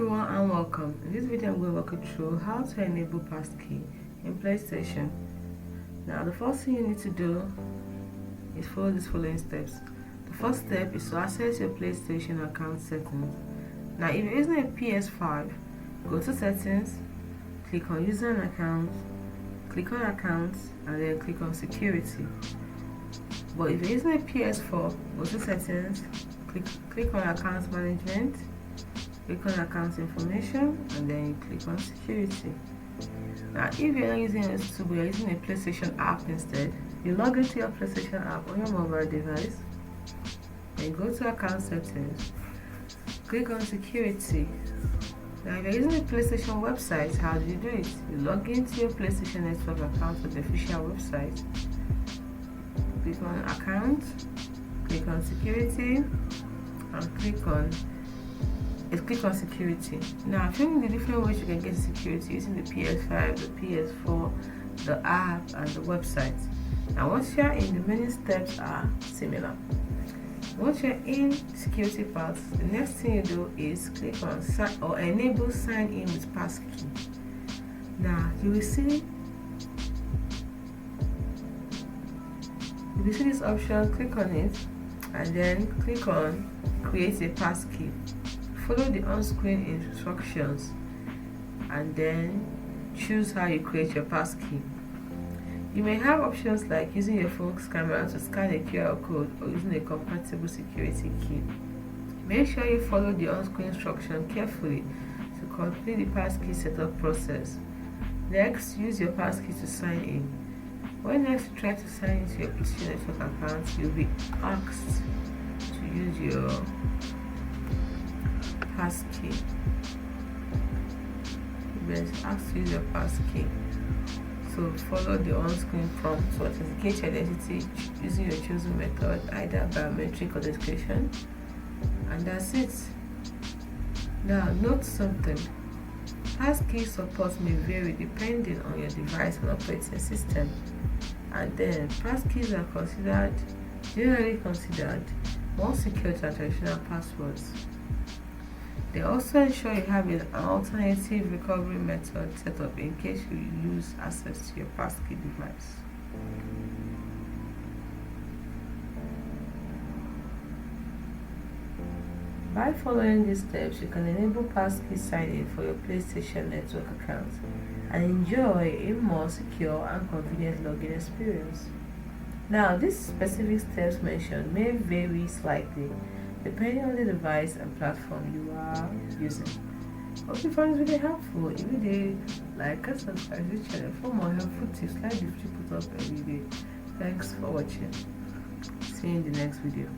everyone and welcome. In this video I'm going to walk you through how to enable Passkey in PlayStation. Now the first thing you need to do is follow these following steps. The first step is to access your PlayStation account settings. Now if you're using a PS5, go to settings, click on user and account, click on accounts, and then click on security. But if you're using a PS4, go to settings, click on account management, click on account information, and then you click on security. Now if you're not using a tool, you're using a PlayStation app instead, you log into your PlayStation app on your mobile device, then go to account settings, click on security. Now if you're using a PlayStation website, how do you do it? You log into your PlayStation Network account with the official website, click on account, click on security, and click on security. Now I'm showing you the different ways you can get security using the PS5, the PS4, the app, and the website. Now once you're in, the many steps are similar. Once you're in security part, the next thing you do is click on enable sign in with Passkey. Now you will see this option, click on it, and then click on create a passkey. Follow the on-screen instructions and then choose how you create your passkey. You may have options like using your phone's camera to scan a QR code or using a compatible security key. Make sure you follow the on-screen instruction carefully to complete the passkey setup process. Next, use your passkey to sign in. When next you try to sign into your PlayStation Network account, you'll be asked to use your passkey. You'll be asked to use your passkey. So follow the on-screen prompt to authenticate your identity using your chosen method, either biometric authentication, and that's it. Now note something. Passkey support may vary depending on your device and operating system, and then passkeys are generally considered more secure than traditional passwords. They also ensure you have an alternative recovery method set up in case you lose access to your Passkey device. By following these steps, you can enable Passkey sign-in for your PlayStation Network account and enjoy a more secure and convenient login experience. Now, these specific steps mentioned may vary slightly depending on the device and platform you are using. Hope you found this video helpful. If you did, like and subscribe to the channel for more helpful tips like this we put up every day. Thanks for watching. See you in the next video.